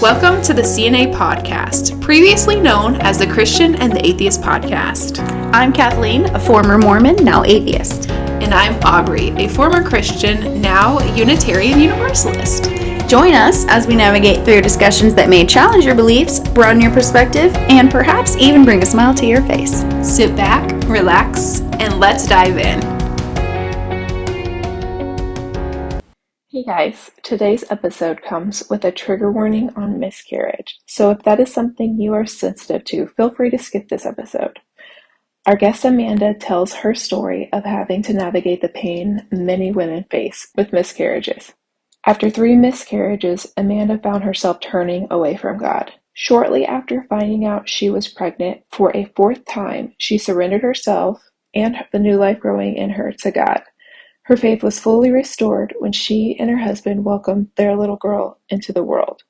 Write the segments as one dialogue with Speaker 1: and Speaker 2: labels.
Speaker 1: Welcome to the CNA Podcast, previously known as the Christian and the Atheist Podcast.
Speaker 2: I'm Kathleen, a former Mormon, now atheist.
Speaker 1: And I'm Aubrie, a former Christian, now Unitarian Universalist.
Speaker 2: Join us as we navigate through discussions that may challenge your beliefs, broaden your perspective, and perhaps even bring a smile to your face.
Speaker 1: Sit back, relax, and let's dive in. Hey guys, today's episode comes with a trigger warning on miscarriage. So if that is something you are sensitive to, feel free to skip this episode. Our guest Amanda tells her story of having to navigate the pain many women face with miscarriages. After 3 miscarriages, Amanda found herself turning away from God. Shortly after finding out she was pregnant for a 4th time, she surrendered herself and the new life growing in her to God. Her faith was fully restored when she and her husband welcomed their little girl into the world.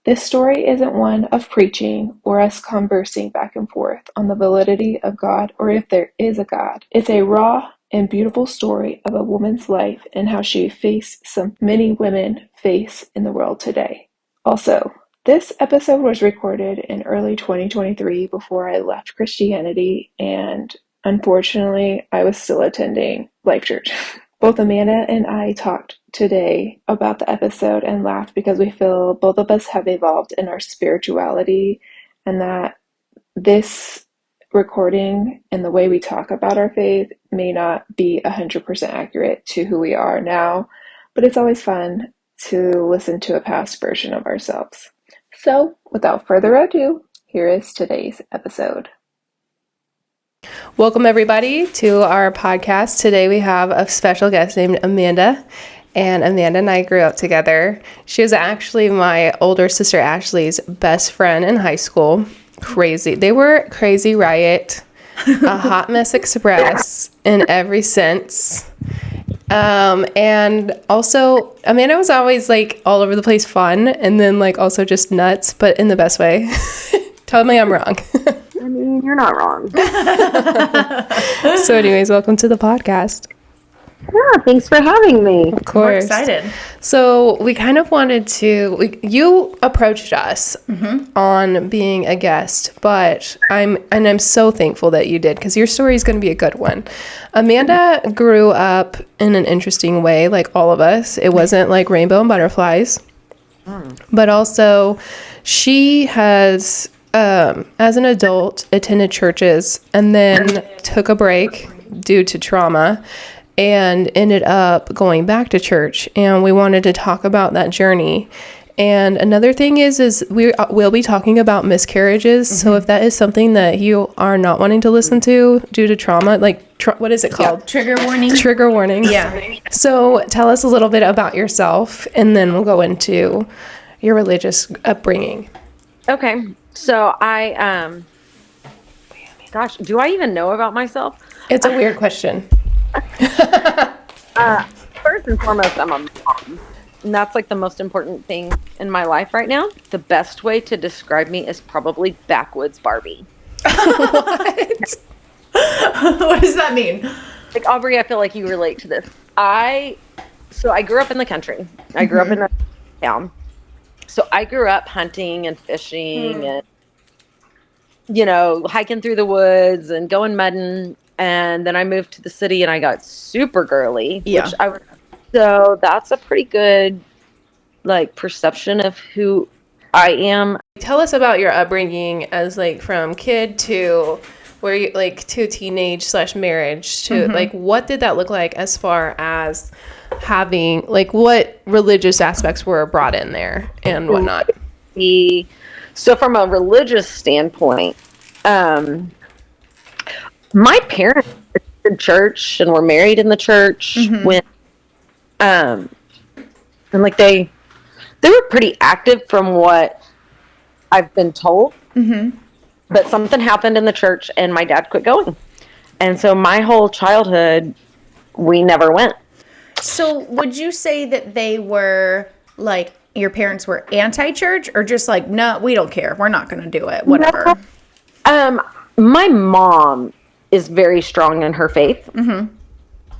Speaker 1: This story isn't one of preaching or us conversing back and forth on the validity of God or if there is a God. It's a raw and beautiful story of a woman's life and how she faced some many women face in the world today. Also, this episode was recorded in early 2023 before I left Christianity, and unfortunately, I was still attending Life Church. Both Amanda and I talked today about the episode and laughed because we feel both of us have evolved in our spirituality and that this recording and the way we talk about our faith may not be 100% accurate to who we are now, but it's always fun to listen to a past version of ourselves. So, without further ado, here is today's episode. Welcome everybody to our podcast. Today we have a special guest named Amanda, and Amanda and I grew up together. She was actually my older sister Ashley's best friend in high school. Crazy. They were Crazy Riot, a Hot Mess Express in every sense. And also Amanda was always like all over the place fun, and then like also just nuts, but in the best way. Tell me I'm wrong.
Speaker 3: I mean, you're not wrong.
Speaker 1: So anyways, welcome to the podcast.
Speaker 3: Yeah, thanks for having me.
Speaker 1: Of course.
Speaker 2: We're excited.
Speaker 1: So we kind of wanted to, you approached us on being a guest, but I'm so thankful that you did because your story is going to be a good one. Amanda grew up in an interesting way, like all of us. It wasn't like rainbow and butterflies, but also she has, as an adult, attended churches and then took a break due to trauma and ended up going back to church, and we wanted to talk about that journey. And another thing is we will be talking about miscarriages. So if that is something that you are not wanting to listen to due to trauma, like what is it called?
Speaker 2: Yeah. Trigger warning.
Speaker 1: Trigger warning.
Speaker 2: Yeah.
Speaker 1: So tell us a little bit about yourself, and then we'll go into your religious upbringing.
Speaker 3: Okay, so gosh, do I even know about myself?
Speaker 1: It's a weird question.
Speaker 3: First and foremost, I'm a mom. And that's like the most important thing in my life right now. The best way to describe me is probably backwoods Barbie.
Speaker 2: What? What does that mean?
Speaker 3: Like, Aubrie, I feel like you relate to this. I grew up in the country. I grew up in a town. So I grew up hunting and fishing and, hiking through the woods and going mudding. And then I moved to the city and I got super girly.
Speaker 2: Yeah.
Speaker 3: So that's a pretty good, perception of who I am.
Speaker 1: Tell us about your upbringing as from kid to where you to teenage / marriage to what did that look like as far as having what religious aspects were brought in there and whatnot?
Speaker 3: So from a religious standpoint, my parents attended church and were married in the church when, and they were pretty active from what I've been told. But something happened in the church and my dad quit going. And so my whole childhood, we never went.
Speaker 2: So would you say that they were your parents were anti-church or just no, we don't care. We're not going to do it. Whatever.
Speaker 3: My mom is very strong in her faith.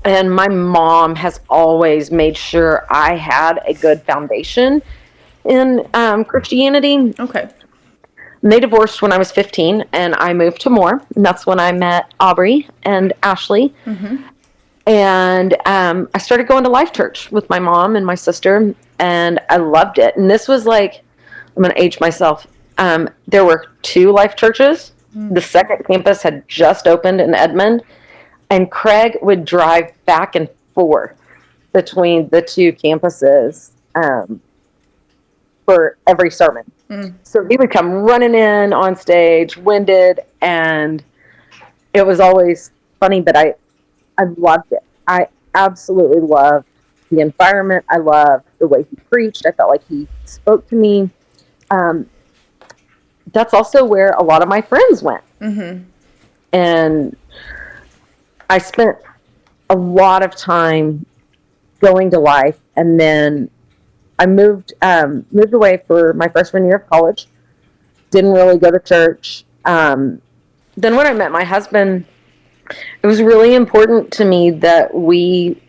Speaker 3: And my mom has always made sure I had a good foundation in Christianity.
Speaker 2: Okay.
Speaker 3: And they divorced when I was 15, and I moved to Moore. And that's when I met Aubrie and Ashley. And I started going to Life Church with my mom and my sister, and I loved it. And this was like, I'm going to age myself. There were 2 Life Churches. The second campus had just opened in Edmond, and Craig would drive back and forth between the 2 campuses for every sermon. So he would come running in on stage, winded, and it was always funny, but I loved it. I absolutely loved the environment. I loved the way he preached. I felt like he spoke to me. That's also where a lot of my friends went. And I spent a lot of time going to Life, and then I moved away for my freshman year of college. Didn't really go to church. Then when I met my husband, it was really important to me that we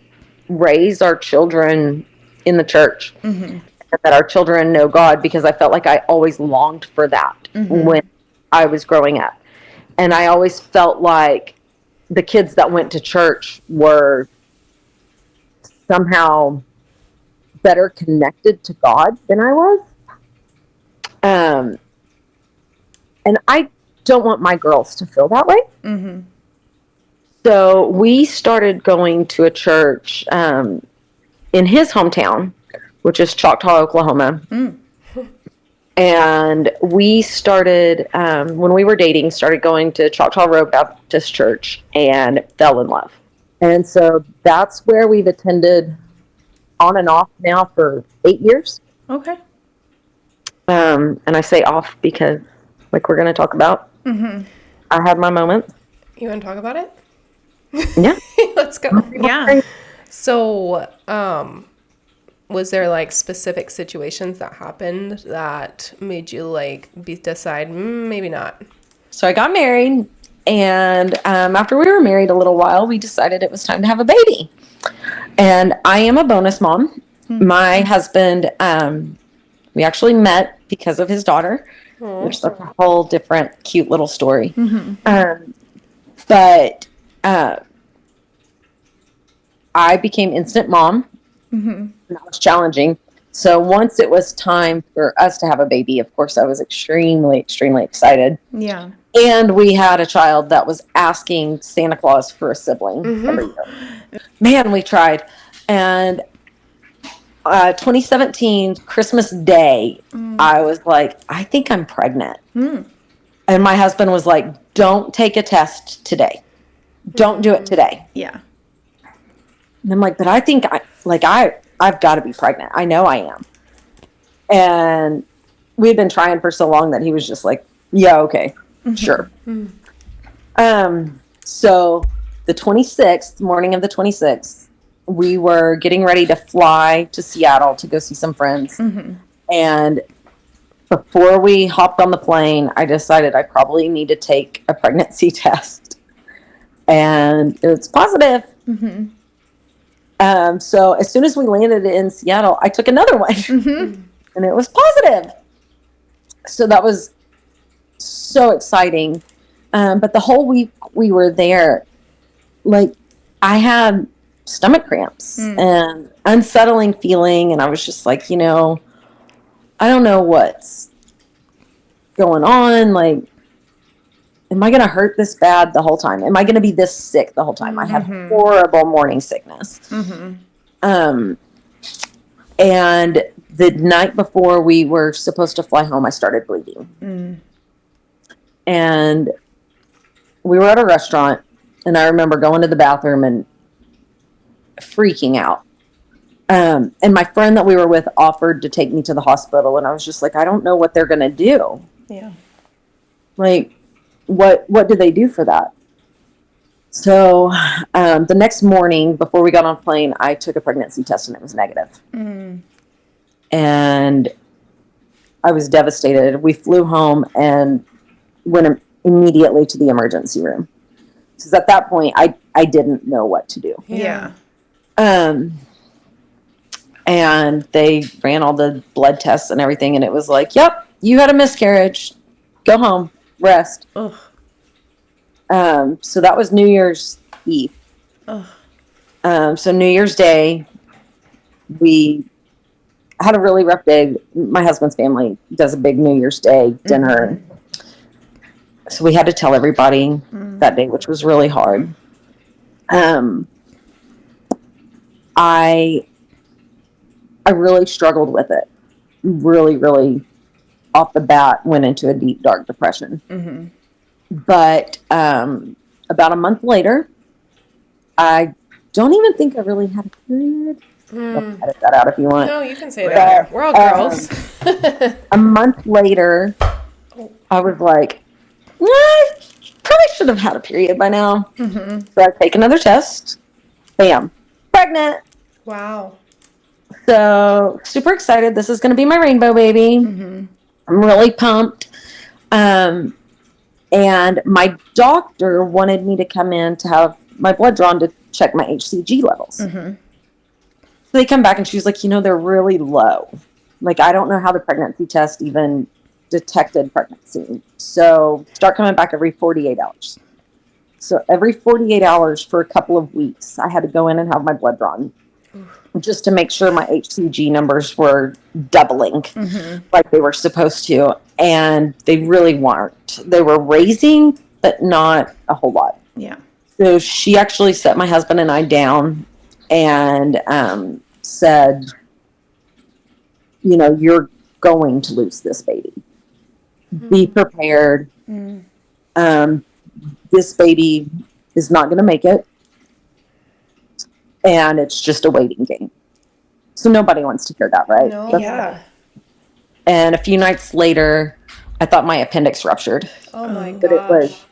Speaker 3: raise our children in the church, and that our children know God, because I felt like I always longed for that when I was growing up. And I always felt like the kids that went to church were somehow better connected to God than I was. And I don't want my girls to feel that way. So we started going to a church in his hometown, which is Choctaw, Oklahoma. And we started, when we were dating, started going to Choctaw Road Baptist Church and fell in love. And so that's where we've attended on and off now for 8 years.
Speaker 2: Okay.
Speaker 3: And I say off because, like we're going to talk about, I had my moment.
Speaker 4: You want to talk about it?
Speaker 3: Yeah.
Speaker 4: Let's go.
Speaker 2: Yeah.
Speaker 4: So, was there like specific situations that happened that made you like decide maybe not?
Speaker 3: So I got married, and after we were married a little while, we decided it was time to have a baby. And I am a bonus mom. My husband, we actually met because of his daughter, which is a whole different cute little story. But I became instant mom, and that was challenging. So once it was time for us to have a baby, of course, I was extremely, extremely excited.
Speaker 2: Yeah.
Speaker 3: And we had a child that was asking Santa Claus for a sibling every year. Man, we tried. And 2017, Christmas Day, I was like, I think I'm pregnant. And my husband was like, don't take a test today. Don't do it today.
Speaker 2: Yeah.
Speaker 3: And I'm like, but I think I've got to be pregnant. I know I am. And we'd been trying for so long that he was just like, yeah, okay, sure. So the 26th, morning of the 26th, we were getting ready to fly to Seattle to go see some friends. And before we hopped on the plane, I decided I probably need to take a pregnancy test. And it was positive. So as soon as we landed in Seattle, I took another one. And it was positive. So that was so exciting. But the whole week we were there, like, I had stomach cramps and unsettling feeling. And I was just like, I don't know what's going on. Like, am I going to hurt this bad the whole time? Am I going to be this sick the whole time? I had horrible morning sickness. And the night before we were supposed to fly home, I started bleeding. And we were at a restaurant, and I remember going to the bathroom and freaking out. And my friend that we were with offered to take me to the hospital, and I was just like, I don't know what they're going to do.
Speaker 4: Yeah.
Speaker 3: Like, what do they do for that? So the next morning before we got on plane, I took a pregnancy test and it was negative. And I was devastated. We flew home and went immediately to the emergency room. Because at that point, I didn't know what to do.
Speaker 2: Yeah.
Speaker 3: And they ran all the blood tests and everything, and it was like, yep, you had a miscarriage. Go home, rest.
Speaker 2: Ugh.
Speaker 3: So that was New Year's Eve.
Speaker 2: Ugh.
Speaker 3: So New Year's Day, we had a really rough day. My husband's family does a big New Year's Day dinner. So we had to tell everybody that day, which was really hard. I really struggled with it. Really, really off the bat went into a deep, dark depression. But about a month later, I don't even think I really had a period. Edit that out if you want.
Speaker 4: No, you can say that. We're all girls.
Speaker 3: A month later, I was like, probably should have had a period by now. So I take another test. Bam. Pregnant.
Speaker 4: Wow.
Speaker 3: So super excited. This is going to be my rainbow baby. I'm really pumped. And my doctor wanted me to come in to have my blood drawn to check my HCG levels. So they come back and she's like, they're really low. Like, I don't know how the pregnancy test even detected pregnancy. So start coming back every 48 hours. So every 48 hours for a couple of weeks, I had to go in and have my blood drawn just to make sure my HCG numbers were doubling like they were supposed to. And they really weren't. They were raising, but not a whole lot.
Speaker 2: Yeah.
Speaker 3: So she actually set my husband and I down and said, you're going to lose this baby. Be prepared. This baby is not going to make it. And it's just a waiting game. So nobody wants to hear that, right?
Speaker 4: No.
Speaker 2: Yeah.
Speaker 3: And a few nights later, I thought my appendix ruptured.
Speaker 4: Oh my
Speaker 3: But
Speaker 4: gosh.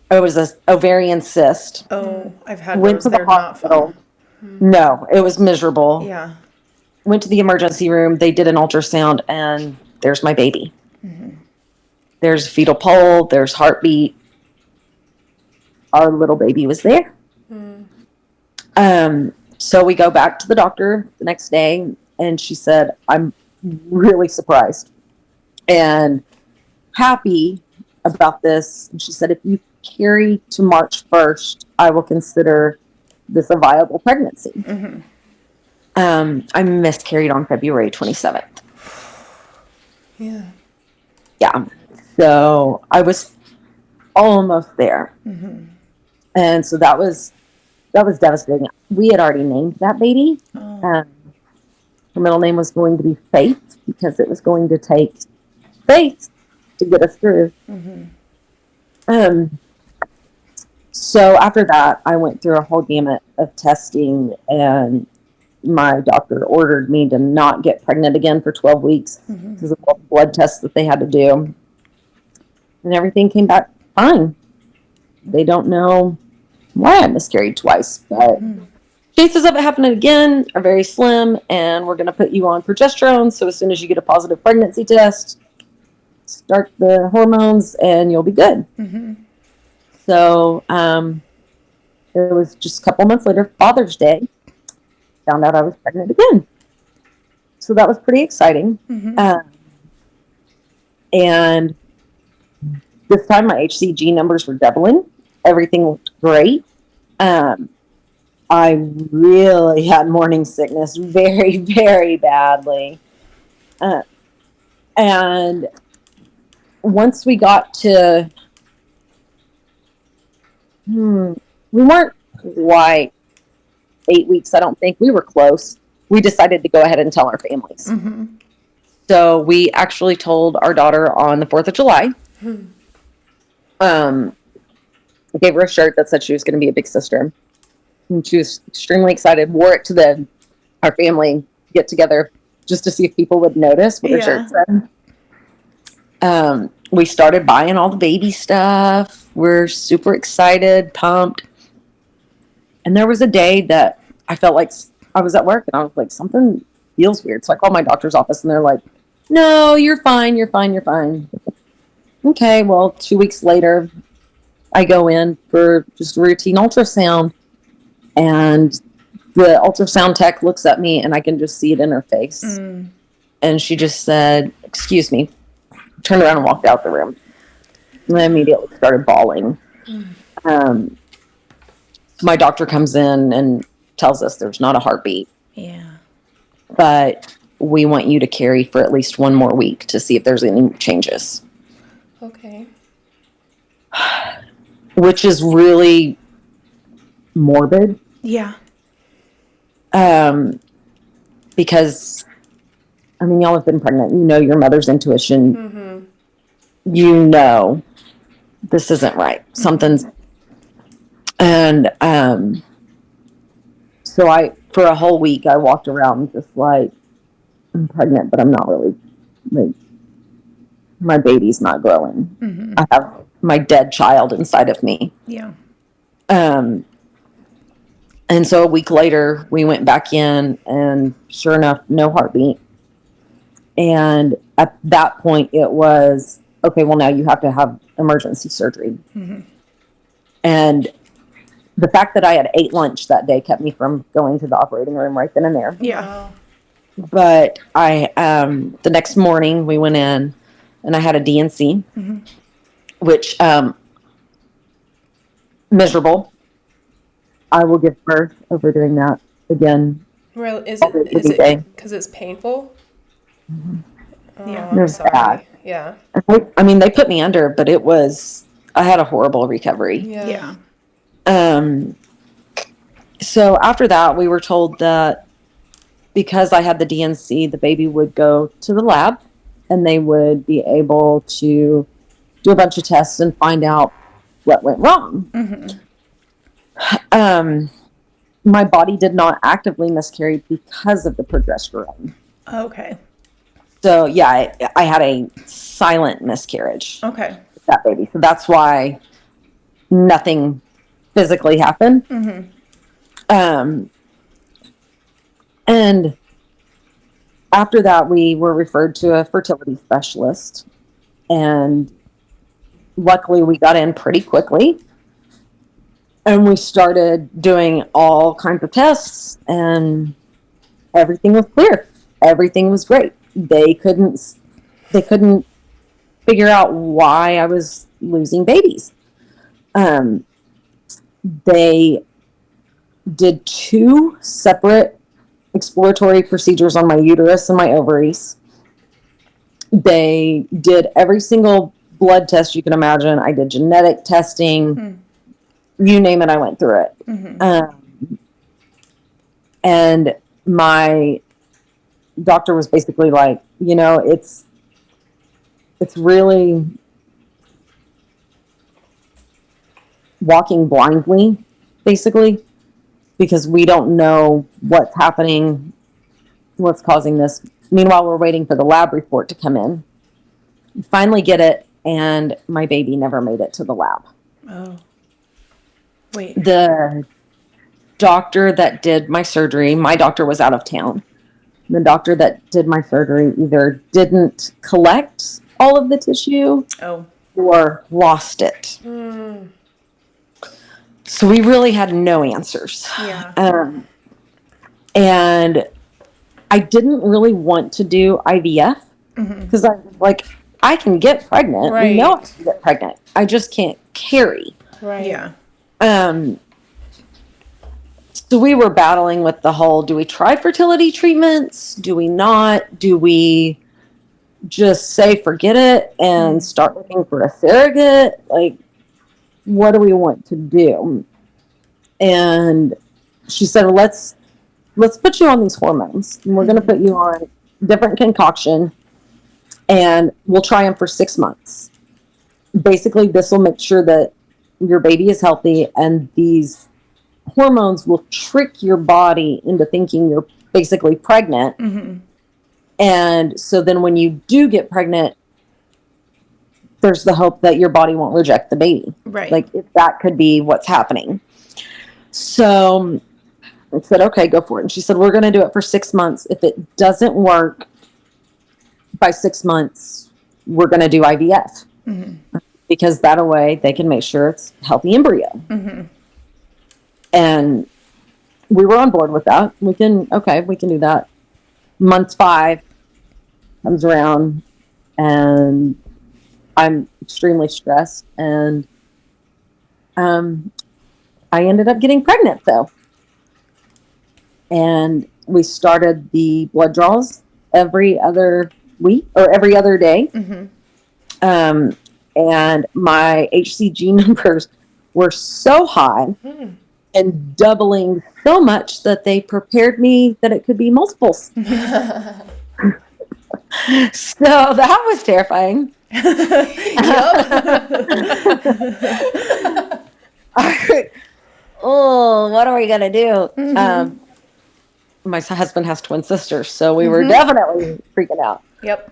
Speaker 3: it was an ovarian cyst.
Speaker 2: Oh, I've had
Speaker 3: Went
Speaker 2: those.
Speaker 3: to the
Speaker 2: They're not
Speaker 3: hospital.
Speaker 2: fun.
Speaker 3: No, it was miserable.
Speaker 2: Yeah.
Speaker 3: Went to the emergency room. They did an ultrasound, and there's my baby. There's fetal pole. There's heartbeat. Our little baby was there. So we go back to the doctor the next day, and she said, I'm really surprised and happy about this. And she said, if you carry to March 1st, I will consider this a viable pregnancy. I miscarried on February 27th.
Speaker 4: Yeah.
Speaker 3: Yeah. So I was almost there. And so that was devastating. We had already named that baby. Her middle name was going to be Faith because it was going to take faith to get us through. So after that, I went through a whole gamut of testing, and my doctor ordered me to not get pregnant again for 12 weeks because of all the blood tests that they had to do. And everything came back fine. They don't know why I miscarried twice, but chances of it happening again are very slim, and we're going to put you on progesterone. So as soon as you get a positive pregnancy test, start the hormones and you'll be good. So it was just a couple months later, Father's Day, found out I was pregnant again. So that was pretty exciting. And this time my HCG numbers were doubling. Everything looked great. I really had morning sickness very, very badly. And once we got to, we weren't quite 8 weeks, I don't think. We were close. We decided to go ahead and tell our families. So we actually told our daughter on the 4th of July. I gave her a shirt that said she was going to be a big sister. And she was extremely excited, wore it to our family get together just to see if people would notice what her shirt said. We started buying all the baby stuff. We're super excited, pumped. And there was a day that I felt like I was at work and I was like, something feels weird. So I called my doctor's office and they're like, no, you're fine. You're fine. You're fine. Okay. Well, 2 weeks later, I go in for just a routine ultrasound and the ultrasound tech looks at me and I can just see it in her face. And she just said, "Excuse me," turned around and walked out the room. And I immediately started bawling. My doctor comes in and tells us there's not a heartbeat.
Speaker 2: Yeah.
Speaker 3: But we want you to carry for at least 1 more week to see if there's any changes.
Speaker 4: Okay.
Speaker 3: Which is really morbid.
Speaker 2: Yeah.
Speaker 3: Because, I mean, y'all have been pregnant. You know your mother's intuition. You know this isn't right. Something's... And so for a whole week, I walked around just like, I'm pregnant, but I'm not really, like, my baby's not growing. I have my dead child inside of me.
Speaker 2: Yeah.
Speaker 3: And so a week later, we went back in, and sure enough, no heartbeat. And at that point, it was, okay, well, now you have to have emergency surgery. And the fact that I had ate lunch that day kept me from going to the operating room right then and there.
Speaker 2: Yeah.
Speaker 3: But the next morning we went in and I had a DNC, which, miserable. I will give birth over doing that again.
Speaker 4: Well, is
Speaker 3: Every
Speaker 4: it because it's painful?
Speaker 2: Yeah.
Speaker 4: I'm sorry.
Speaker 3: Bad.
Speaker 4: Yeah.
Speaker 3: I mean, they put me under, but I had a horrible recovery.
Speaker 2: Yeah.
Speaker 3: So after that, we were told that because I had the DNC, the baby would go to the lab and they would be able to do a bunch of tests and find out what went wrong. My body did not actively miscarry because of the progesterone.
Speaker 2: Okay.
Speaker 3: So yeah, I had a silent miscarriage.
Speaker 2: Okay.
Speaker 3: With that baby. So that's why nothing physically happened. And after that, we were referred to a fertility specialist, and luckily we got in pretty quickly, and we started doing all kinds of tests, and everything was clear. Everything was great. They couldn't figure out why I was losing babies. They did 2 separate exploratory procedures on my uterus and my ovaries. They did every single blood test you can imagine. I did genetic testing. You name it, I went through it. And my doctor was basically like, it's really walking blindly, basically, because we don't know what's happening, what's causing this. Meanwhile, we're waiting for the lab report to come in. We finally get it, and my baby never made it to the lab.
Speaker 2: Oh. Wait.
Speaker 3: The doctor that did my surgery, my doctor was out of town. The doctor that did my surgery either didn't collect all of the tissue or lost it. So we really had no answers.
Speaker 2: Yeah.
Speaker 3: And I didn't really want to do IVF because I was like, I can get pregnant.
Speaker 4: Right.
Speaker 3: We know I can get pregnant. I just can't carry.
Speaker 4: Right.
Speaker 2: Yeah.
Speaker 3: So we were battling with the whole, do we try fertility treatments? Do we not? Do we just say forget it and start looking for a surrogate? Like, what do we want to do? And she said, well, let's put you on these hormones. And we're going to put you on different concoction, and we'll try them for 6 months. Basically, this will make sure that your baby is healthy, and these hormones will trick your body into thinking you're basically pregnant. And so then when you do get pregnant, there's the hope that your body won't reject the baby.
Speaker 2: Right.
Speaker 3: Like, if that could be what's happening. So I said, okay, go for it. And she said, we're going to do it for 6 months. If it doesn't work by 6 months, we're going to do IVF. Because that way they can make sure it's healthy embryo. And we were on board with that. We can do that. Month 5 comes around, and I'm extremely stressed, and I ended up getting pregnant though. And we started the blood draws every other week or every other day. And my HCG numbers were so high and doubling so much that they prepared me that it could be multiples. So that was terrifying. Oh, what are we gonna do? My husband has twin sisters, so we were definitely freaking out.
Speaker 2: Yep.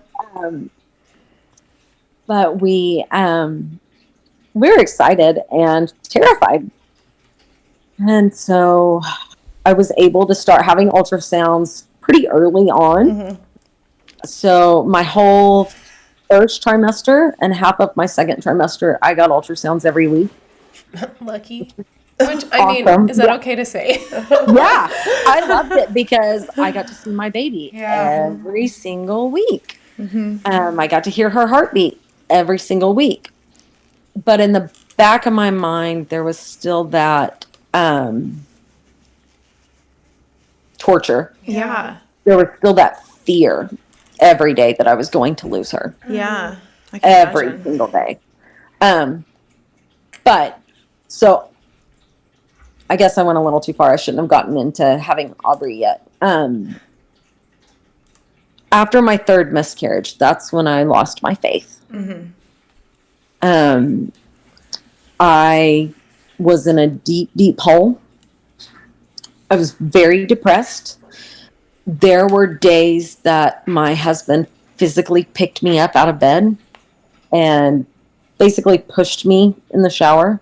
Speaker 3: But we were excited and terrified. And so I was able to start having ultrasounds pretty early on. So my whole first trimester and half of my second trimester, I got ultrasounds every week.
Speaker 4: Lucky. Which, I mean,
Speaker 3: Awesome.
Speaker 4: is that okay to say?
Speaker 3: Yeah, I loved it because I got to see my baby every single week. I got to hear her heartbeat every single week. But in the back of my mind, there was still that torture.
Speaker 2: Yeah.
Speaker 3: There was still that fear every day that I was going to lose her.
Speaker 2: Yeah. I can
Speaker 3: Every
Speaker 2: imagine.
Speaker 3: single day. But so I guess I went a little too far. I shouldn't have gotten into having Aubrie yet. After my third miscarriage, that's when I lost my faith. I was in a deep, deep hole. I was very depressed. There were days that my husband physically picked me up out of bed and basically pushed me in the shower.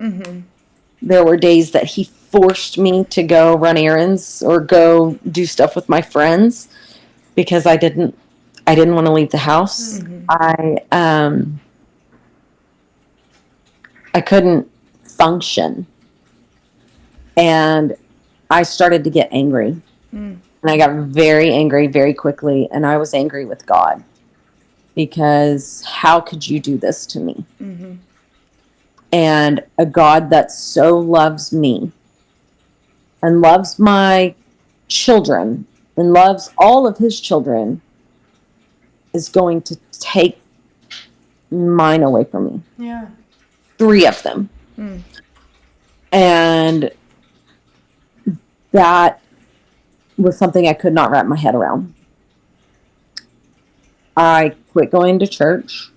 Speaker 3: There were days that he forced me to go run errands or go do stuff with my friends because I didn't want to leave the house. I couldn't function. And I started to get angry. And I got very angry very quickly. And I was angry with God because how could you do this to me? And a God that so loves me and loves my children and loves all of his children is going to take mine away from me.
Speaker 4: Yeah.
Speaker 3: 3 of them. And that was something I could not wrap my head around. I quit going to church.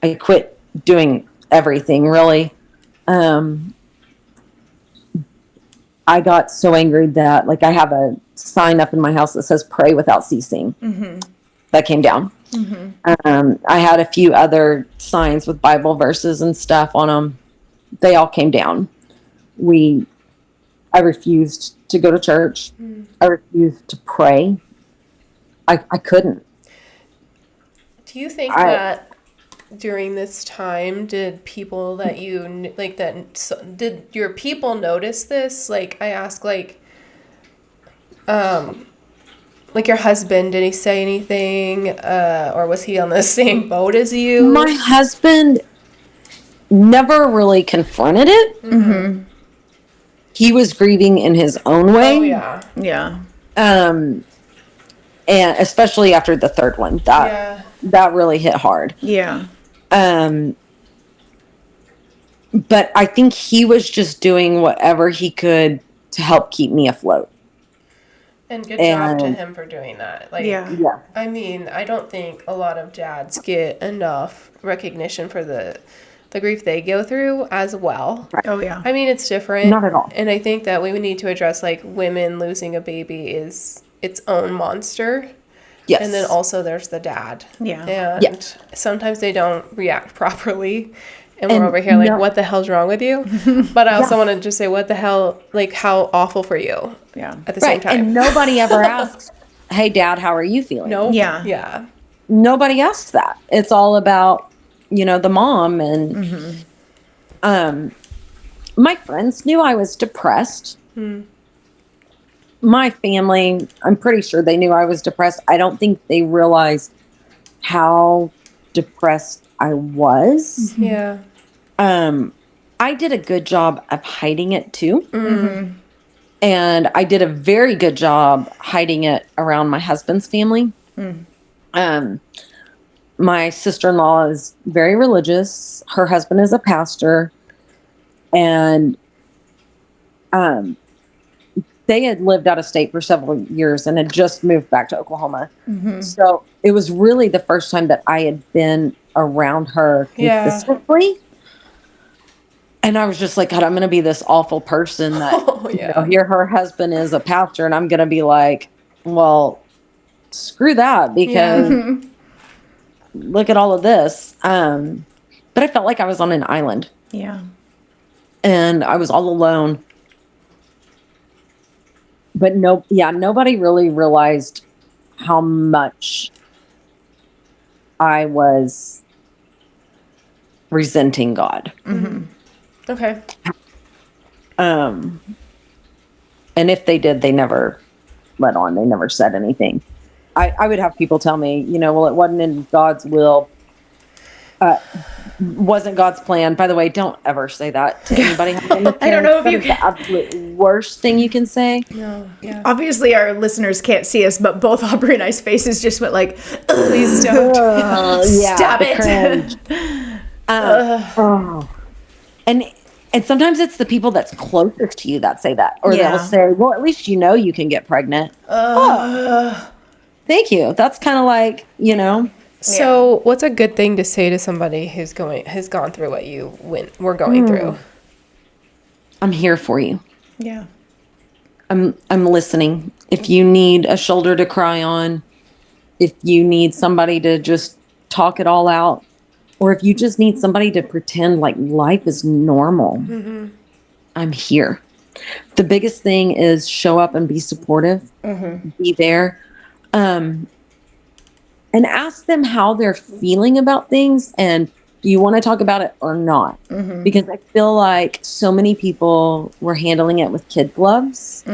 Speaker 3: I quit doing everything, really. I got so angry that, like, I have a sign up in my house that says pray without ceasing. That came down. I had a few other signs with Bible verses and stuff on them. They all came down. I refused to go to church. I refused to pray. I couldn't.
Speaker 4: Do you think that during this time, did people that you like did your people notice this? Like, I ask, like your husband, did he say anything, or was he on the same boat as you?
Speaker 3: My husband never really confronted it. He was grieving in his own way.
Speaker 4: Oh yeah.
Speaker 2: Yeah.
Speaker 3: And especially after the third one, that really hit hard.
Speaker 2: Yeah.
Speaker 3: But I think he was just doing whatever he could to help keep me afloat.
Speaker 4: And good job to him for doing that. Like,
Speaker 2: Yeah.
Speaker 4: I mean, I don't think a lot of dads get enough recognition for the grief they go through as well.
Speaker 3: Right.
Speaker 2: Oh yeah.
Speaker 4: I mean, it's different.
Speaker 3: Not at all.
Speaker 4: And I think that we would need to address, like, women losing a baby is its own monster.
Speaker 3: Yes.
Speaker 4: And then also there's the dad.
Speaker 2: Yeah.
Speaker 4: And sometimes they don't react properly. And we're over here like, what the hell's wrong with you? But I also want to just say, what the hell, like, how awful for you.
Speaker 2: Yeah.
Speaker 4: At the same time.
Speaker 3: And nobody ever asks, hey, Dad, how are you feeling?
Speaker 4: No.
Speaker 2: Yeah.
Speaker 4: Yeah.
Speaker 3: Nobody asks that. It's all about, the mom. And my friends knew I was depressed. my family, I'm pretty sure they knew I was depressed. I don't think they realized how depressed I was.
Speaker 4: Yeah.
Speaker 3: I did a good job of hiding it too. And I did a very good job hiding it around my husband's family. My sister-in-law is very religious. Her husband is a pastor. And they had lived out of state for several years and had just moved back to Oklahoma. So it was really the first time that I had been around her consistently. And I was just like, God, I'm going to be this awful person that, here her husband is a pastor. And I'm going to be like, well, screw that, because look at all of this. But I felt like I was on an island.
Speaker 2: Yeah.
Speaker 3: And I was all alone. But nobody really realized how much I was resenting God.
Speaker 4: Okay.
Speaker 3: And if they did, they never let on. They never said anything. I would have people tell me, well, it wasn't in God's will. Wasn't God's plan. By the way, don't ever say that to anybody.
Speaker 2: I don't know if you
Speaker 3: can. The absolute worst thing you can say.
Speaker 4: No. Yeah.
Speaker 2: Obviously, our listeners can't see us, but both Aubrie and I's faces just went like,
Speaker 4: Please don't.
Speaker 2: Stop it.
Speaker 3: Cringe. And sometimes it's the people that's closest to you that say that, or they'll say, well, at least you can get pregnant. Thank you. That's kind of like,
Speaker 4: So, what's a good thing to say to somebody who's gone through what we're going through?
Speaker 3: I'm here for you.
Speaker 2: Yeah.
Speaker 3: I'm listening. If you need a shoulder to cry on, if you need somebody to just talk it all out, or if you just need somebody to pretend like life is normal, I'm here. The biggest thing is show up and be supportive, be there, and ask them how they're feeling about things, and do you want to talk about it or not? Because I feel like so many people were handling it with kid gloves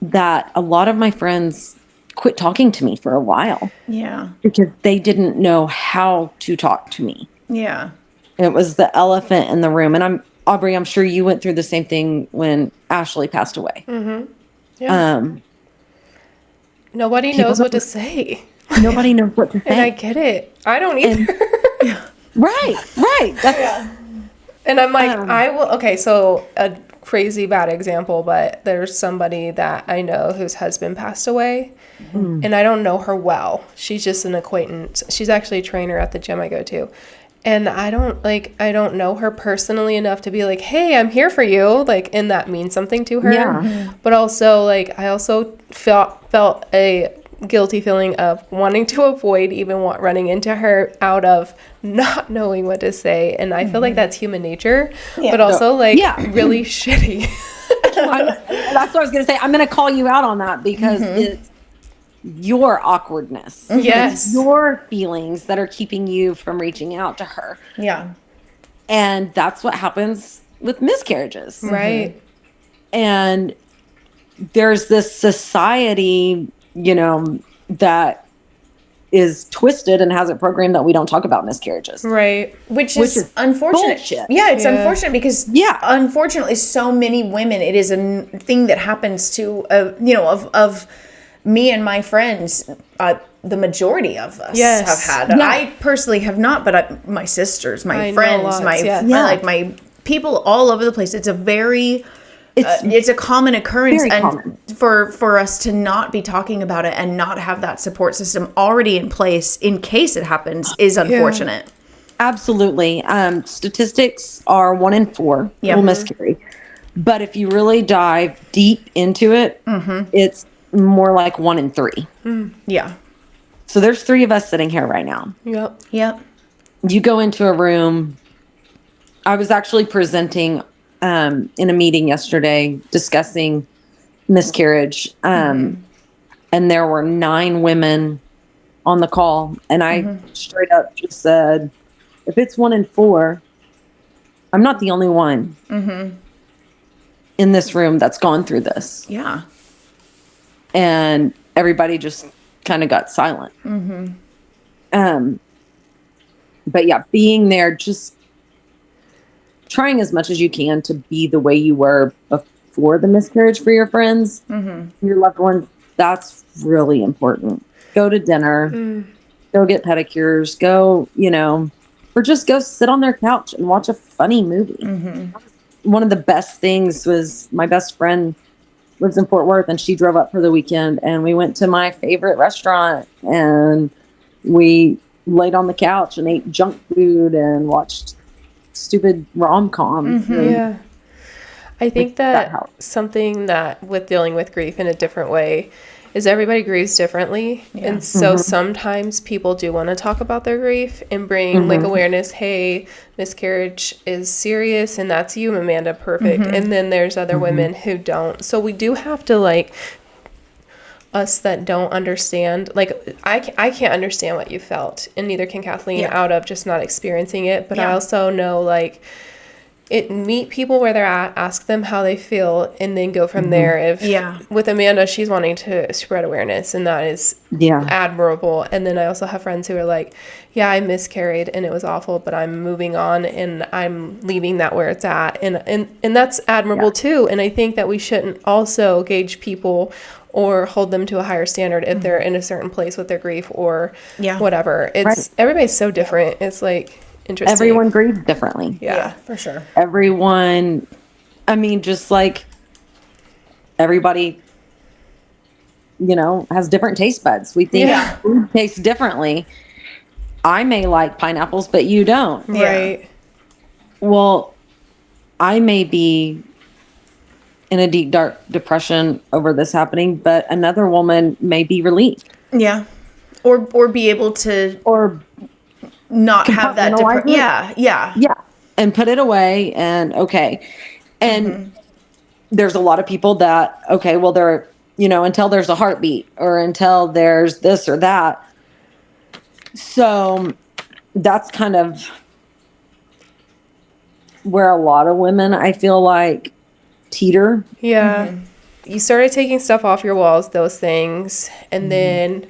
Speaker 3: that a lot of my friends quit talking to me for a while.
Speaker 2: Yeah.
Speaker 3: Because they didn't know how to talk to me.
Speaker 2: Yeah.
Speaker 3: It was the elephant in the room. And Aubrie, I'm sure you went through the same thing when Ashley passed away.
Speaker 4: Yeah. Nobody knows what to say.
Speaker 3: Nobody knows what to say.
Speaker 4: And I get it. I don't either.
Speaker 3: Right.
Speaker 4: And I'm like, okay, so a crazy bad example, but there's somebody that I know whose husband passed away, and I don't know her well. She's just an acquaintance. She's actually a trainer at the gym I go to. And I don't know her personally enough to be like, hey, I'm here for you. Like, and that means something to her. Yeah. But also, like, I also felt a guilty feeling of wanting to avoid even running into her out of not knowing what to say. And I feel like that's human nature, but also really shitty.
Speaker 3: That's what I was going to say. I'm going to call you out on that because it's your awkwardness.
Speaker 4: Yes.
Speaker 3: It's your feelings that are keeping you from reaching out to her.
Speaker 2: Yeah.
Speaker 3: And that's what happens with miscarriages.
Speaker 4: Right.
Speaker 3: And there's this society, that is twisted and has it programmed that we don't talk about miscarriages.
Speaker 4: Right.
Speaker 2: Which is unfortunate.
Speaker 3: Bullshit.
Speaker 2: Yeah, it's unfortunate because unfortunately so many women, it is a thing that happens to, of me and my friends, the majority of us have had. Yeah. I personally have not, but my sisters, my friends, my people all over the place. It's a very... It's a common occurrence, and for us to not be talking about it and not have that support system already in place in case it happens is unfortunate.
Speaker 3: Yeah. Absolutely. Statistics are 1 in 4 will miscarry, but if you really dive deep into it, it's more like 1 in 3.
Speaker 2: Yeah.
Speaker 3: So there's 3 of us sitting here right now.
Speaker 4: Yep.
Speaker 3: You go into a room. I was actually presenting in a meeting yesterday discussing miscarriage. And there were 9 women on the call. And I straight up just said, if it's 1 in 4, I'm not the only one in this room that's gone through this.
Speaker 2: Yeah.
Speaker 3: and everybody just kind of got silent. But yeah, being there, just trying as much as you can to be the way you were before the miscarriage for your friends, your loved ones. That's really important. Go to dinner, go get pedicures, go, or just go sit on their couch and watch a funny movie. One of the best things was my best friend lives in Fort Worth, and she drove up for the weekend, and we went to my favorite restaurant, and we laid on the couch and ate junk food and watched stupid rom-coms.
Speaker 4: Yeah. I think that something that with dealing with grief in a different way is everybody grieves differently. And so sometimes people do want to talk about their grief and bring like awareness. Hey, miscarriage is serious, and that's you, Amanda, perfect. And then there's other women who don't. So we do have to like us that don't understand, like I can't understand what you felt, and neither can Kathleen out of just not experiencing it. But I also know like meet people where they're at, ask them how they feel, and then go from there. If with Amanda, she's wanting to spread awareness, and that is admirable. And then I also have friends who are like, yeah, I miscarried and it was awful, but I'm moving on and I'm leaving that where it's at, and that's admirable too. And I think that we shouldn't also gauge people or hold them to a higher standard if they're in a certain place with their grief or whatever. It's everybody's so different. It's like interesting.
Speaker 3: Everyone grieves differently.
Speaker 2: Yeah, for sure.
Speaker 3: Everyone, I mean, just like everybody, has different taste buds. We think food tastes differently. I may like pineapples, but you don't.
Speaker 4: Right.
Speaker 3: Well, I may be in a deep, dark depression over this happening, but another woman may be relieved.
Speaker 2: Yeah. Or be able to not have that
Speaker 3: Yeah. And put it away and okay. And there's a lot of people that, okay, well, they're, until there's a heartbeat or until there's this or that. So that's kind of where a lot of women, I feel like, teeter.
Speaker 4: Yeah. You started taking stuff off your walls, those things, and then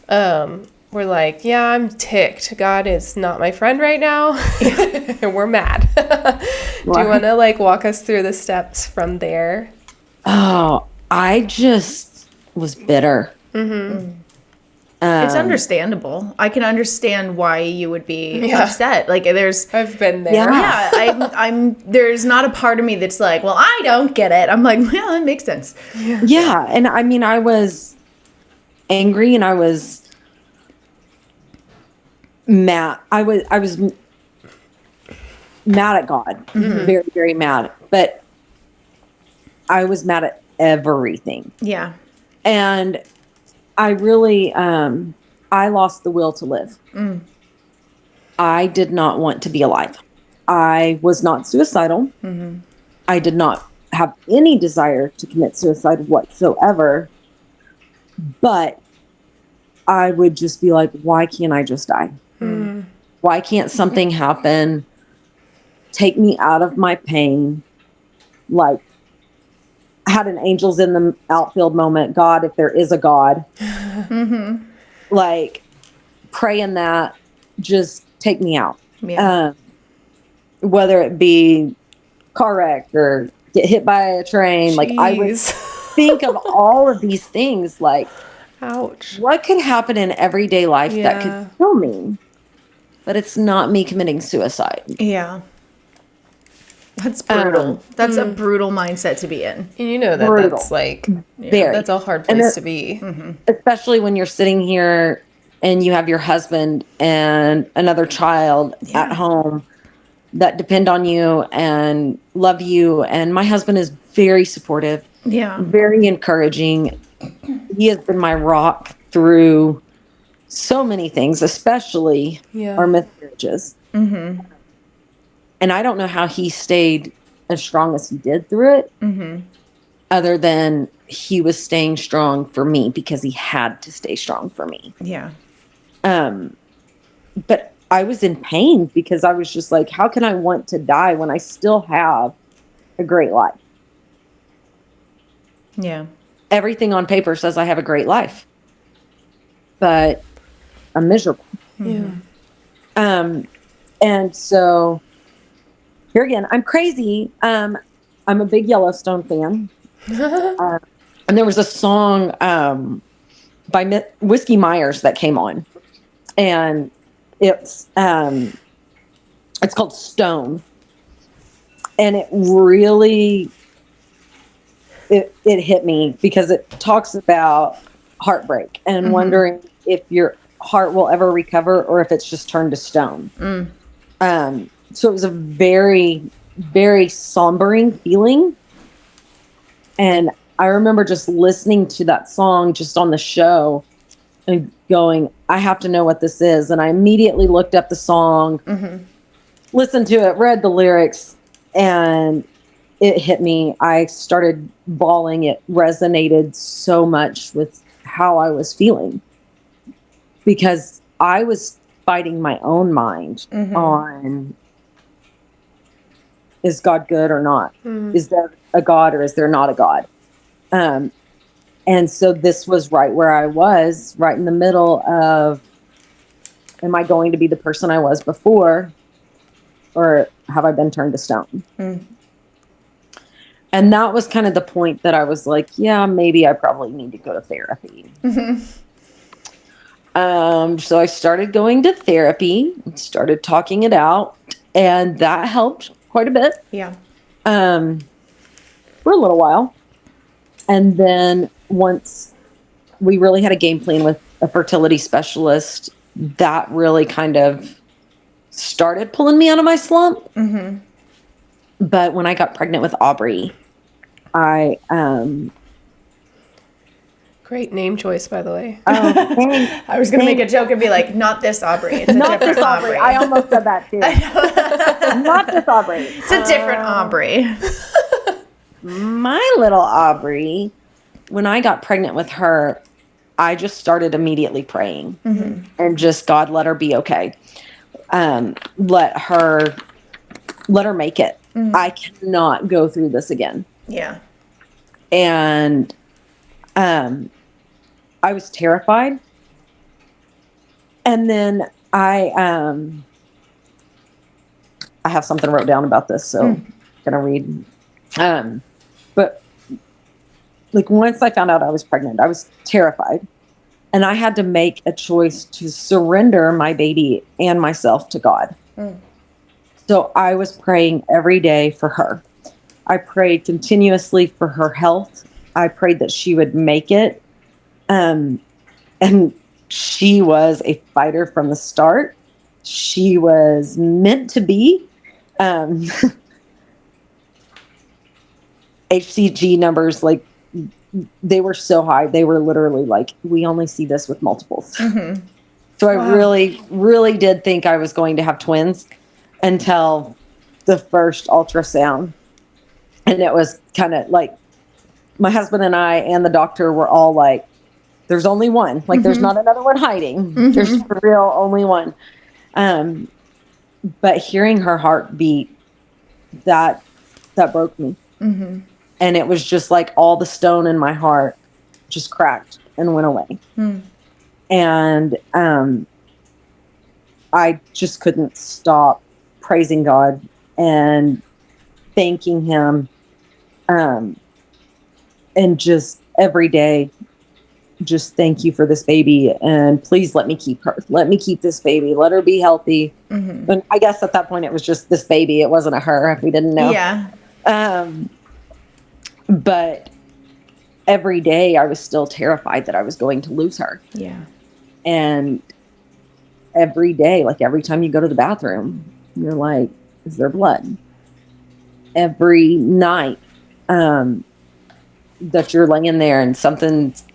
Speaker 4: we're like, yeah, I'm ticked. God is not my friend right now. And we're mad. Do you want to like walk us through the steps from there?
Speaker 3: Oh, I just was bitter.
Speaker 2: It's understandable. I can understand why you would be upset. Like
Speaker 4: I've been there.
Speaker 2: I'm there's not a part of me that's like, well, I don't get it. I'm like, well, it makes sense.
Speaker 3: Yeah. And I mean, I was angry and I was mad. I was mad at God. Very, very mad. But I was mad at everything.
Speaker 2: Yeah.
Speaker 3: And I really, I lost the will to live. I did not want to be alive. I was not suicidal. I did not have any desire to commit suicide whatsoever. But I would just be like, why can't I just die? Why can't something happen? Take me out of my pain. Like, I had an angels in the outfield moment. God, if there is a God, like praying that, just take me out. Whether it be car wreck or get hit by a train. Like I would think of all of these things like,
Speaker 4: ouch,
Speaker 3: what could happen in everyday life that could kill me? But it's not me committing suicide.
Speaker 2: Yeah. That's brutal. That's a brutal mindset to be in.
Speaker 4: And that's like, that's a hard place to be.
Speaker 3: Especially when you're sitting here and you have your husband and another child at home that depend on you and love you. And my husband is very supportive.
Speaker 2: Yeah.
Speaker 3: Very encouraging. He has been my rock through so many things, especially our miscarriages. And I don't know how he stayed as strong as he did through it, other than he was staying strong for me because he had to stay strong for me.
Speaker 2: Yeah.
Speaker 3: But I was in pain because I was just like, how can I want to die when I still have a great life?
Speaker 2: Yeah.
Speaker 3: everything on paper says I have a great life, but I'm miserable.
Speaker 4: Yeah.
Speaker 3: And so here again, I'm crazy. I'm a big Yellowstone fan. And there was a song by Whiskey Myers that came on, and it's called Stone, and it really it hit me because it talks about heartbreak and wondering if your heart will ever recover or if it's just turned to stone. So it was a very, very sombering feeling. And I remember just listening to that song just on the show and going, I have to know what this is. And I immediately looked up the song, listened to it, read the lyrics, and it hit me. I started bawling. It resonated so much with how I was feeling because I was fighting my own mind on, is God good or not? Is there a God or is there not a God? And so this was right where I was, right in the middle of, am I going to be the person I was before, or have I been turned to stone? And that was kind of the point that I was like, yeah, maybe I probably need to go to therapy. So I started going to therapy, started talking it out, and that helped quite a bit.
Speaker 2: Yeah.
Speaker 3: For a little while. And then once we really had a game plan with a fertility specialist, that really kind of started pulling me out of my slump. But when I got pregnant with Aubrie, I
Speaker 4: Great name choice, by the way.
Speaker 2: I was going to make a joke and be like, not this Aubrie. It's a
Speaker 3: not
Speaker 2: different
Speaker 3: this Aubrie. I almost said that too. Not this Aubrie.
Speaker 2: It's a different Aubrie.
Speaker 3: My little Aubrie, when I got pregnant with her, I just started immediately praying and just, God, let her be okay. Let her make it. I cannot go through this again.
Speaker 2: Yeah.
Speaker 3: And I was terrified. And then I have something wrote down about this, so I'm gonna read. But like once I found out I was pregnant, I was terrified. And I had to make a choice to surrender my baby and myself to God. So I was praying every day for her. I prayed continuously for her health. I prayed that she would make it. And she was a fighter from the start. She was meant to be. HCG numbers, like, they were so high. They were literally like, we only see this with multiples. So I really, really did think I was going to have twins until the first ultrasound. And it was kind of like, my husband and I and the doctor were all like, there's only one. Like, there's not another one hiding. There's for real only one. But hearing her heartbeat, that broke me. And it was just like all the stone in my heart just cracked and went away. And I just couldn't stop praising God and thanking him. And just every day, just thank you for this baby. And please let me keep her. Let me keep this baby. Let her be healthy. And I guess at that point it was just this baby. It wasn't a her if we didn't know.
Speaker 2: Yeah.
Speaker 3: But every day I was still terrified that I was going to lose her.
Speaker 2: Yeah.
Speaker 3: And every day, like every time you go to the bathroom, you're like, is there blood? Every night that you're laying there and something's,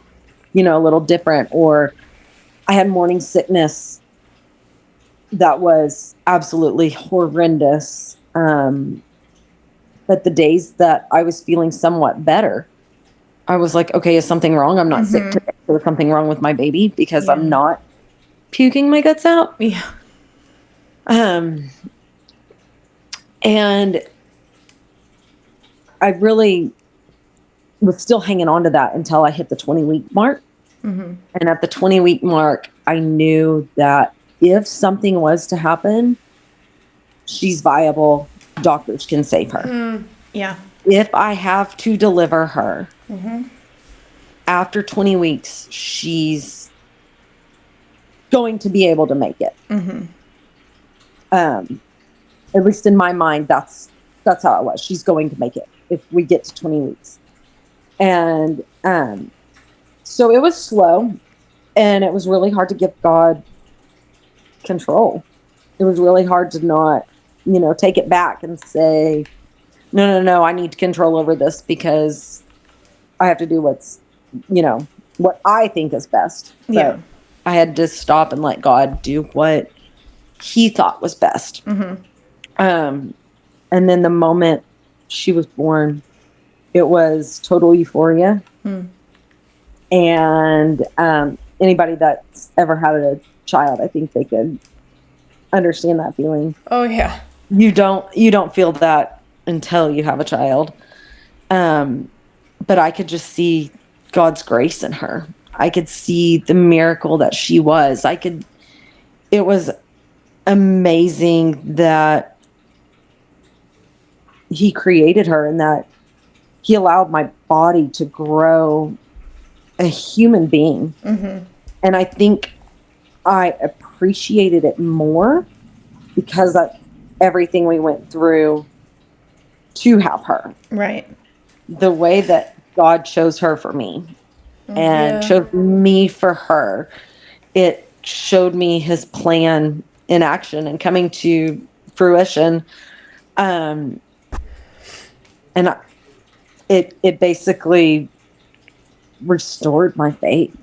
Speaker 3: a little different. Or I had morning sickness that was absolutely horrendous. But the days that I was feeling somewhat better, I was like, okay, is something wrong? I'm not sick today. There's something wrong with my baby because I'm not puking my guts out.
Speaker 2: Yeah.
Speaker 3: And I really was still hanging on to that until I hit the 20-week mark. And at the 20-week mark, I knew that if something was to happen, she's viable. Doctors can save her.
Speaker 2: Yeah.
Speaker 3: If I have to deliver her, after 20 weeks, she's going to be able to make it. At least in my mind, that's how it was. She's going to make it if we get to 20 weeks. And so it was slow, and it was really hard to give God control. It was really hard to not, take it back and say, no, I need control over this because I have to do what's, what I think is best.
Speaker 2: Yeah.
Speaker 3: But I had to stop and let God do what he thought was best. And then the moment she was born, it was total euphoria. And anybody that's ever had a child, I think they could understand that feeling.
Speaker 4: Oh yeah.
Speaker 3: You don't feel that until you have a child. But I could just see God's grace in her. I could see the miracle that she was. It was amazing that he created her and that he allowed my body to grow a human being. And I think I appreciated it more because of everything we went through to have her.
Speaker 2: Right.
Speaker 3: The way that God chose her for me and chose me for her, it showed me his plan in action and coming to fruition. And it basically restored my faith.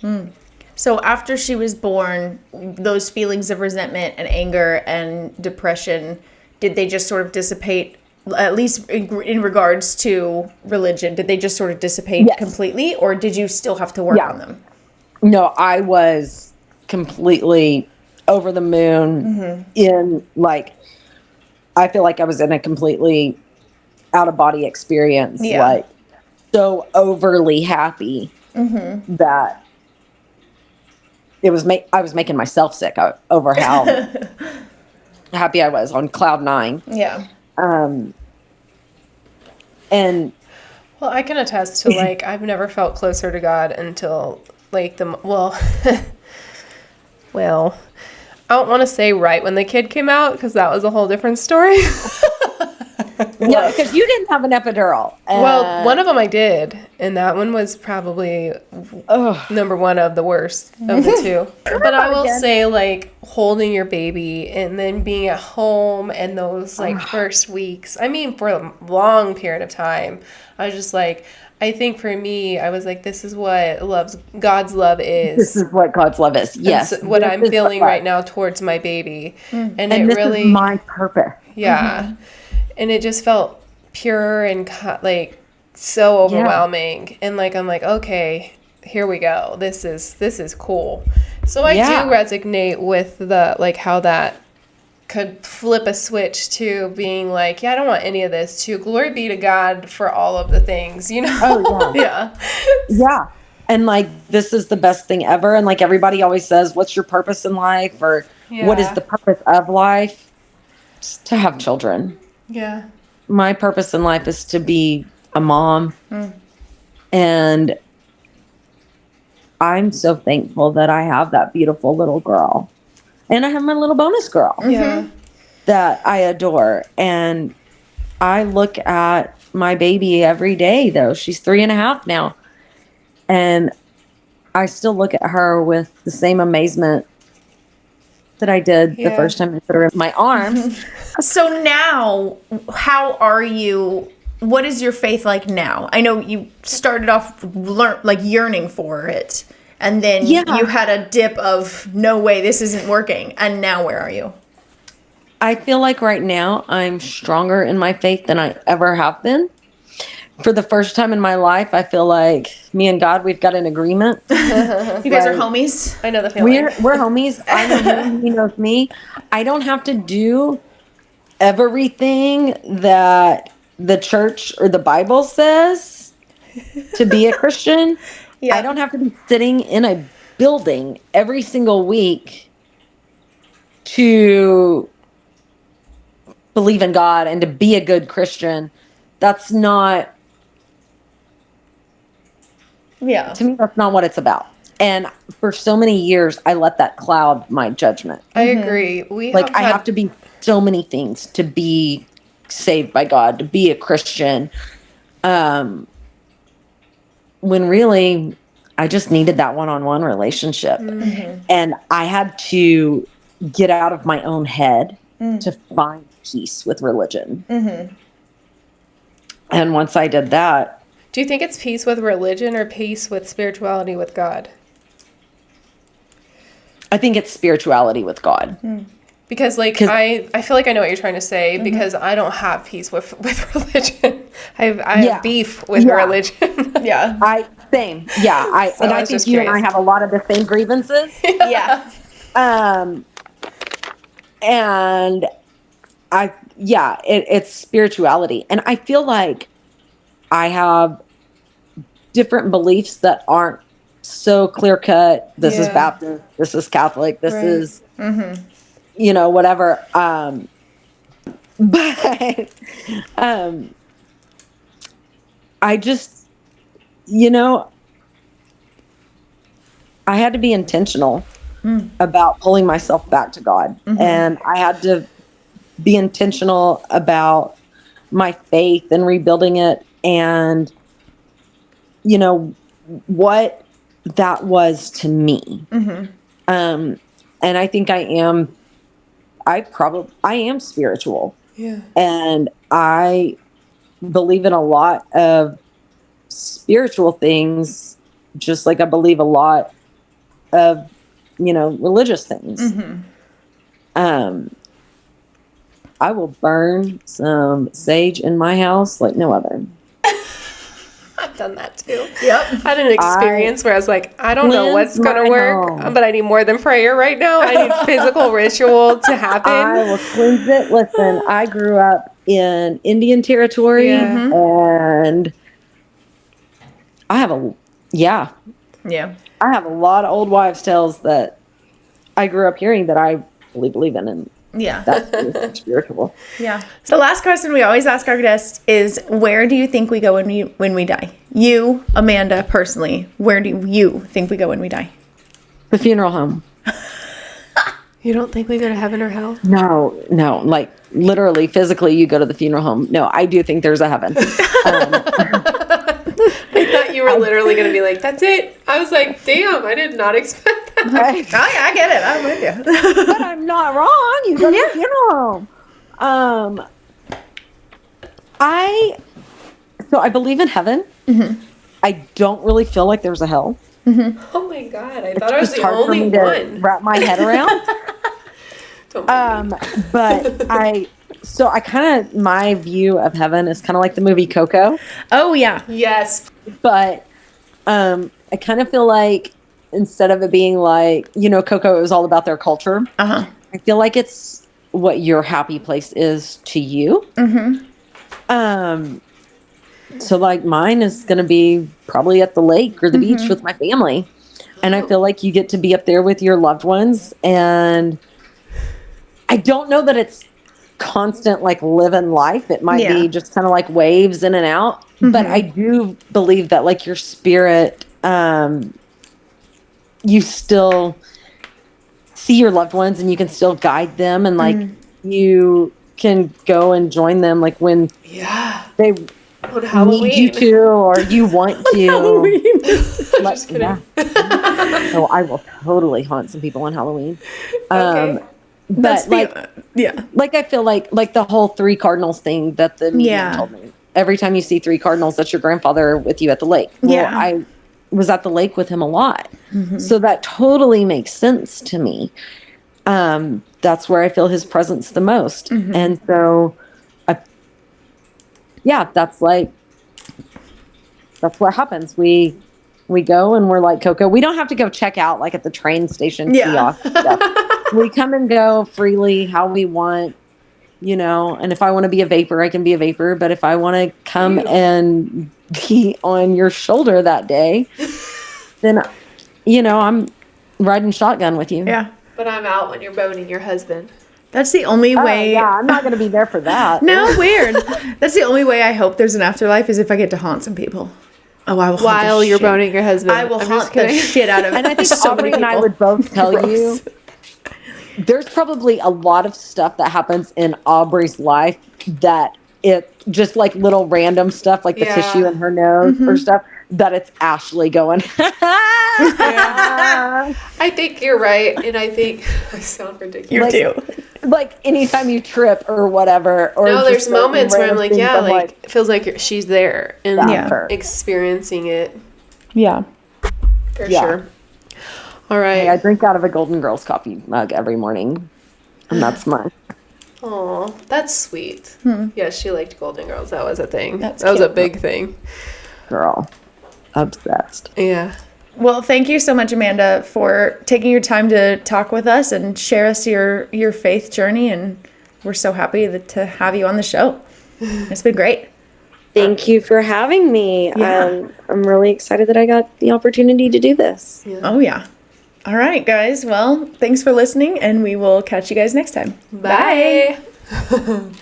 Speaker 2: So after she was born, those feelings of resentment and anger and depression, did they just sort of dissipate, at least in regards to religion? Did they just sort of dissipate completely, or did you still have to work on them?
Speaker 3: No, I was completely over the moon in I feel like I was in a completely out of body experience. Like so overly happy that it was I was making myself sick over how happy I was on cloud 9.
Speaker 2: Yeah.
Speaker 3: And
Speaker 4: Well, I can attest to I've never felt closer to God until well, I don't want to say right when the kid came out because that was a whole different story.
Speaker 3: yeah, because you didn't have an epidural.
Speaker 4: Well, one of them I did, and that one was probably number one of the worst of the two. But I will say, holding your baby and then being at home and those first weeks. I mean, for a long period of time, I was just I think for me, I was this is what God's love is.
Speaker 3: This is what God's love is. Yes.
Speaker 4: It's what I'm feeling right now towards my baby. And it
Speaker 3: this
Speaker 4: really
Speaker 3: is my purpose.
Speaker 4: Yeah. And it just felt pure and so overwhelming. And I'm okay, here we go. This is cool. So I do resonate with the how that could flip a switch to being I don't want any of this, to glory be to God for all of the things,
Speaker 3: Oh yeah.
Speaker 4: Yeah.
Speaker 3: And this is the best thing ever. And everybody always says, what's your purpose in life? Or what is the purpose of life? Just to have children.
Speaker 4: Yeah.
Speaker 3: My purpose in life is to be a mom. And I'm so thankful that I have that beautiful little girl. And I have my little bonus girl that I adore. And I look at my baby every day, though. She's 3.5 now. And I still look at her with the same amazement that I did the first time I put her in my arms.
Speaker 2: So now, how are you? What is your faith like now? I know you started off yearning for it, and then you had a dip of no way, this isn't working. And now where are you?
Speaker 3: I feel like right now I'm stronger in my faith than I ever have been. For the first time in my life, I feel like me and God, we've got an agreement.
Speaker 2: You guys are homies.
Speaker 4: I know the feeling.
Speaker 3: We're homies. I know him, he knows me. I don't have to do everything that the church or the Bible says. to be a Christian.
Speaker 2: Yeah.
Speaker 3: I don't have to be sitting in a building every single week to believe in God and to be a good Christian. That's not,
Speaker 2: Yeah.
Speaker 3: to me, that's not what it's about. And for so many years, I let that cloud my judgment.
Speaker 4: I agree. We
Speaker 3: Like,
Speaker 4: have
Speaker 3: I
Speaker 4: had,
Speaker 3: have to be so many things to be saved by God, to be a Christian. When really, I just needed that one-on-one relationship. And I had to get out of my own head to find peace with religion. And once I did that,
Speaker 4: do you think it's peace with religion or peace with spirituality with God?
Speaker 3: I think it's spirituality with God.
Speaker 4: Because, like,
Speaker 3: 'Cause-
Speaker 4: I feel like I know what you're trying to say, because I don't have peace with religion. I have beef with religion.
Speaker 2: Yeah.
Speaker 3: Same. Yeah.
Speaker 4: So I
Speaker 3: I
Speaker 4: was
Speaker 3: think
Speaker 4: just
Speaker 3: you and I
Speaker 4: curious.
Speaker 3: have a lot of the same grievances.
Speaker 2: Yeah.
Speaker 3: And it's spirituality. And I feel like I have different beliefs that aren't so clear cut. This is
Speaker 4: Yeah.
Speaker 3: Baptist, this is Catholic, this
Speaker 4: Right.
Speaker 3: is, whatever. But I just, I had to be intentional about pulling myself back to God. And I had to be intentional about my faith and rebuilding it, and what that was to me. And I think I am spiritual,
Speaker 4: Yeah.
Speaker 3: and I believe in a lot of spiritual things, just like I believe a lot of religious things. I will burn some sage in my house like no other.
Speaker 4: I've done that too.
Speaker 2: Yep.
Speaker 4: I had an experience where I was like, I don't know what's
Speaker 3: Cleanse
Speaker 4: going to
Speaker 3: my
Speaker 4: work,
Speaker 3: home.
Speaker 4: but I need more than prayer right now. I need physical ritual to happen.
Speaker 3: I will cleanse it. Listen, I grew up in Indian territory,
Speaker 4: Yeah.
Speaker 3: and I have a lot of old wives' tales that I grew up hearing that I really believe in, and
Speaker 2: Yeah.
Speaker 3: that's spiritual.
Speaker 2: Yeah. So last question we always ask our guests is, where do you think we go when we die? You, Amanda, personally, where do you think we go when we die?
Speaker 3: The funeral home.
Speaker 4: You don't think we go to heaven or hell?
Speaker 3: No, like literally, physically, you go to the funeral home. No, I do think there's a heaven.
Speaker 4: I thought you were literally going to be like, that's it. I was like, damn, I did not expect that.
Speaker 3: Right?
Speaker 2: Oh, yeah, I get it. I'm with you.
Speaker 3: But I'm not wrong. You go to the funeral home. I believe in heaven. I don't really feel like there's a hell.
Speaker 4: Oh my God. I thought I was
Speaker 3: It's
Speaker 4: the
Speaker 3: hard
Speaker 4: only
Speaker 3: for me to
Speaker 4: one.
Speaker 3: wrap my head around.
Speaker 4: Don't mind me.
Speaker 3: But I kind of, my view of heaven is kind of like the movie Coco.
Speaker 2: Oh, yeah.
Speaker 4: Yes.
Speaker 3: But I kind of feel like, instead of it being like, Coco, it was all about their culture.
Speaker 2: Uh-huh.
Speaker 3: I feel like it's what your happy place is to you. So like mine is going to be probably at the lake or the beach with my family. And I feel like you get to be up there with your loved ones. And I don't know that it's constant, like, living life. It might be just kind of like waves in and out. But I do believe that, like, your spirit, you still see your loved ones and you can still guide them. And like, you can go and join them, like, when they
Speaker 4: On Halloween.
Speaker 3: need you to, or you want to.
Speaker 4: Just kidding.
Speaker 3: So I will totally haunt some people on Halloween.
Speaker 4: Okay.
Speaker 3: But like I feel like the whole 3 cardinals thing that the medium told me. Every time you see 3 cardinals, that's your grandfather with you at the lake. Well, I was at the lake with him a lot. So that totally makes sense to me. That's where I feel his presence the most. And so that's what happens. We go and we're like Coco. We don't have to go check out like at the train station kiosk stuff. We come and go freely how we want, and if I want to be a vapor, I can be a vapor. But if I want to come and be on your shoulder that day, then, I'm riding shotgun with you.
Speaker 2: Yeah.
Speaker 4: But I'm out when you're boning your husband.
Speaker 2: That's the only way.
Speaker 3: Yeah, I'm not going to be there for that.
Speaker 2: No, weird. That's the only way I hope there's an afterlife is if I get to haunt some people. Oh, I will haunt
Speaker 4: While you're boning your husband.
Speaker 2: I will haunt the shit out of
Speaker 3: And I think
Speaker 2: so
Speaker 3: Aubrie
Speaker 2: many
Speaker 3: and I
Speaker 2: people.
Speaker 3: would both tell
Speaker 2: Gross.
Speaker 3: you there's probably a lot of stuff that happens in Aubrey's life that it just like little random stuff like the tissue in her nose or stuff that it's Ashley going.
Speaker 4: I think you're right, and I think I sound ridiculous.
Speaker 2: You do.
Speaker 3: Like anytime you trip or whatever. Or
Speaker 4: No, there's
Speaker 3: just
Speaker 4: moments where I'm like,
Speaker 3: random
Speaker 4: yeah,
Speaker 3: things, I'm
Speaker 4: like it feels like she's there and
Speaker 3: that's her.
Speaker 4: experiencing it
Speaker 1: Yeah.
Speaker 4: for
Speaker 3: Yeah.
Speaker 4: sure. All right.
Speaker 3: Hey, I drink out of a Golden Girls coffee mug every morning, and that's mine.
Speaker 4: Oh, that's sweet. Yeah, she liked Golden Girls. That was a thing.
Speaker 2: That's
Speaker 4: that was a
Speaker 2: cute.
Speaker 4: big thing.
Speaker 3: Girl, obsessed.
Speaker 4: Yeah.
Speaker 2: Well, thank you so much, Amanda, for taking your time to talk with us and share us your faith journey. And we're so happy to have you on the show. It's been great.
Speaker 3: Thank you for having me.
Speaker 2: Yeah.
Speaker 3: I'm really excited that I got the opportunity to do this.
Speaker 2: Oh, yeah. All right, guys. Well, thanks for listening, and we will catch you guys next time.
Speaker 4: Bye.